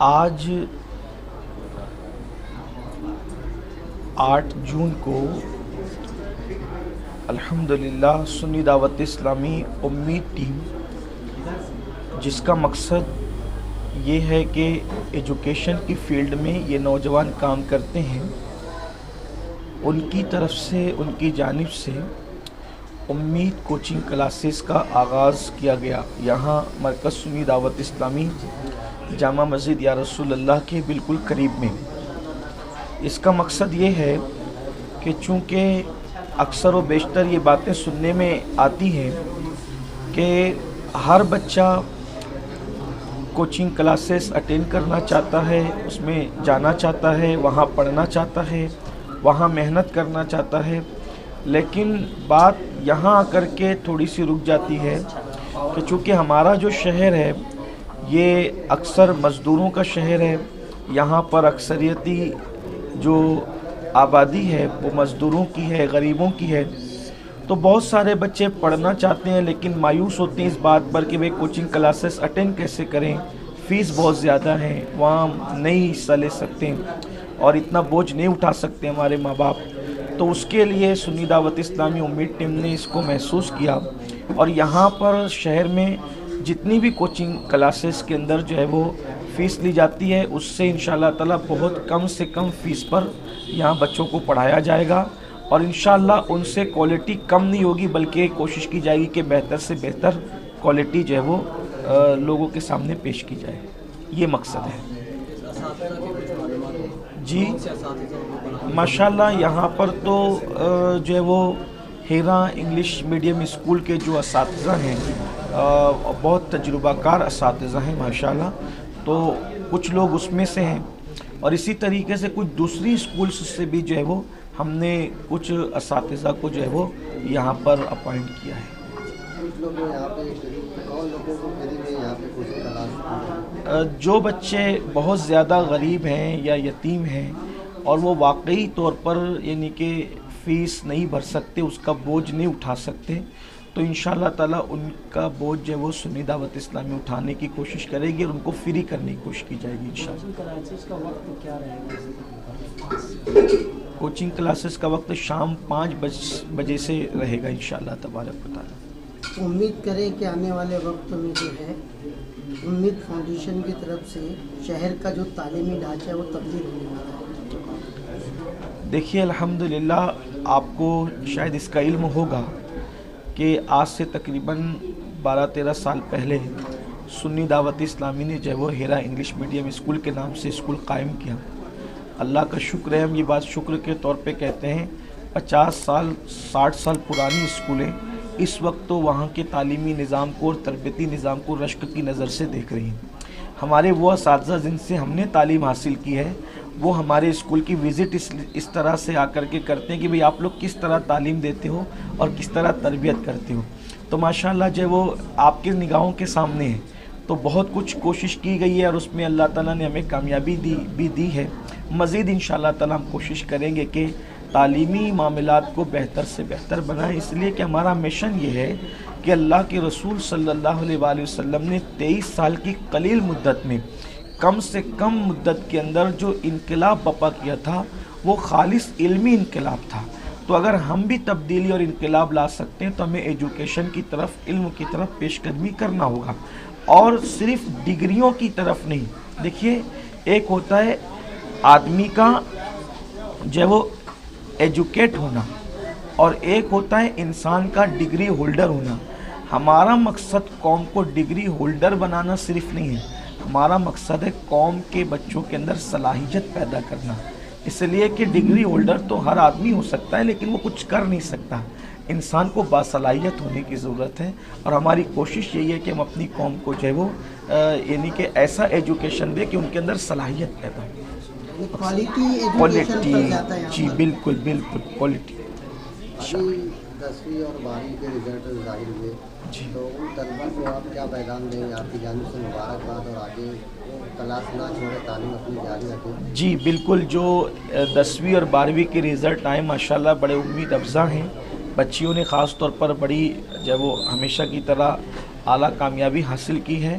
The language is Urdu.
آج 8 جون کو الحمدللہ سنی دعوت اسلامی امید ٹیم، جس کا مقصد یہ ہے کہ ایجوکیشن کی فیلڈ میں یہ نوجوان کام کرتے ہیں، ان کی طرف سے، ان کی جانب سے امید کوچنگ کلاسز کا آغاز کیا گیا یہاں مرکز سنی دعوت اسلامی جامع مسجد یا رسول اللہ کے بالکل قریب میں۔ اس کا مقصد یہ ہے کہ چونکہ اکثر و بیشتر یہ باتیں سننے میں آتی ہیں کہ ہر بچہ کوچنگ کلاسز اٹینڈ کرنا چاہتا ہے، اس میں جانا چاہتا ہے، وہاں پڑھنا چاہتا ہے، وہاں محنت کرنا چاہتا ہے، لیکن بات یہاں آ کر کے تھوڑی سی رک جاتی ہے کہ چونکہ ہمارا جو شہر ہے یہ اکثر مزدوروں کا شہر ہے، یہاں پر اکثریتی جو آبادی ہے وہ مزدوروں کی ہے، غریبوں کی ہے، تو بہت سارے بچے پڑھنا چاہتے ہیں لیکن مایوس ہوتے ہیں اس بات پر کہ وہ کوچنگ کلاسز اٹینڈ کیسے کریں، فیس بہت زیادہ ہے، وہاں نہیں حصہ لے سکتے اور اتنا بوجھ نہیں اٹھا سکتے ہمارے ماں باپ۔ تو اس کے لیے سنی دعوت اسلامی امید ٹیم نے اس کو محسوس کیا اور یہاں پر شہر میں جتنی بھی کوچنگ کلاسز کے اندر جو ہے وہ فیس لی جاتی ہے، اس سے انشاءاللہ تعالی بہت کم سے کم فیس پر یہاں بچوں کو پڑھایا جائے گا اور انشاءاللہ ان سے کوالٹی کم نہیں ہوگی، بلکہ کوشش کی جائے گی کہ بہتر سے بہتر کوالٹی جو ہے وہ لوگوں کے سامنے پیش کی جائے۔ یہ مقصد ہے جی۔ ماشاءاللہ یہاں پر تو جو ہے وہ ہیرا انگلش میڈیم اسکول کے جو اساتذہ ہیں بہت تجربہ کار اساتذہ ہیں ماشاءاللہ، تو کچھ لوگ اس میں سے ہیں اور اسی طریقے سے کچھ دوسری اسکولس سے بھی جو ہے وہ ہم نے کچھ اساتذہ کو جو ہے وہ یہاں پر اپوائنٹ کیا ہے۔ جو بچے بہت زیادہ غریب ہیں یا یتیم ہیں اور وہ واقعی طور پر یعنی کہ فیس نہیں بھر سکتے، اس کا بوجھ نہیں اٹھا سکتے، تو انشاءاللہ تعالی ان کا بوجھ جو ہے وہ سنی دعوت اسلامی اٹھانے کی کوشش کرے گی اور ان کو فری کرنے کی کوشش کی جائے گی انشاءاللہ۔ کوچنگ کلاسز کا وقت شام 5 بجے سے رہے گا انشاءاللہ تبارک و تعالی۔ امید کریں کہ آنے والے وقت میں جو ہے امید فاؤنڈیشن کی طرف سے شہر کا جو تعلیمی ڈھانچہ ہے وہ تبدیل ہونے والا ہے۔ دیکھیے الحمدللہ آپ کو شاید اس کا علم ہوگا کہ آج سے تقریباً 12-13 سال پہلے سنی دعوت اسلامی نے جو ہے وہ ہیرا انگلش میڈیم اسکول کے نام سے اسکول قائم کیا۔ اللہ کا شکر ہے، ہم یہ بات شکر کے طور پہ کہتے ہیں، 50 سال 60 سال پرانی اسکولیں اس وقت تو وہاں کے تعلیمی نظام کو اور تربیتی نظام کو رشک کی نظر سے دیکھ رہی ہیں۔ ہمارے وہ اساتذہ جن سے ہم نے تعلیم حاصل کی ہے وہ ہمارے اسکول کی وزٹ اس طرح سے آ کر کے کرتے ہیں کہ بھئی آپ لوگ کس طرح تعلیم دیتے ہو اور کس طرح تربیت کرتے ہو، تو ماشاءاللہ جو وہ آپ کی نگاہوں کے سامنے ہے، تو بہت کچھ کوشش کی گئی ہے اور اس میں اللہ تعالیٰ نے ہمیں کامیابی دی ہے۔ مزید انشاءاللہ تعالیٰ ہم کوشش کریں گے کہ تعلیمی معاملات کو بہتر سے بہتر بنائیں، اس لیے کہ ہمارا مشن یہ ہے کہ اللہ کے رسول صلی اللہ علیہ وآلہ وسلم نے 23 سال کی قلیل مدت میں کم سے کم مدت کے اندر جو انقلاب برپا کیا تھا وہ خالص علمی انقلاب تھا، تو اگر ہم بھی تبدیلی اور انقلاب لا سکتے ہیں تو ہمیں ایجوکیشن کی طرف، علم کی طرف پیش قدمی کرنا ہوگا اور صرف ڈگریوں کی طرف نہیں۔ دیکھیے ایک ہوتا ہے آدمی کا جو ہے وہ ایجوکیٹ ہونا اور ایک ہوتا ہے انسان کا ڈگری ہولڈر ہونا۔ ہمارا مقصد قوم کو ڈگری ہولڈر بنانا صرف نہیں ہے، ہمارا مقصد ہے قوم کے بچوں کے اندر صلاحیت پیدا کرنا، اس لیے کہ ڈگری ہولڈر تو ہر آدمی ہو سکتا ہے لیکن وہ کچھ کر نہیں سکتا، انسان کو باصلاحیت ہونے کی ضرورت ہے اور ہماری کوشش یہی ہے کہ ہم اپنی قوم کو جو ہے وہ یعنی کہ ایسا ایجوکیشن دے کہ ان کے اندر صلاحیت پیدا ہو، کوالٹی۔ جی بالکل بالکل کوالٹی۔ 10ویں اور 12ویں کے رزلٹ ظاہر ہوئے تو ان طلبا کو آپ کیا پیغام دیں گے؟ آپ کی جانب سے مبارکباد اور آگے کلاس نہ چھوڑے، تعلیم اپنی جاری رکھیں۔ جی بالکل، جو 10ویں اور 12ویں کے رزلٹ آئے ماشاءاللہ بڑے امید افزا ہیں، بچیوں نے خاص طور پر بڑی جب وہ ہمیشہ کی طرح اعلیٰ کامیابی حاصل کی ہے،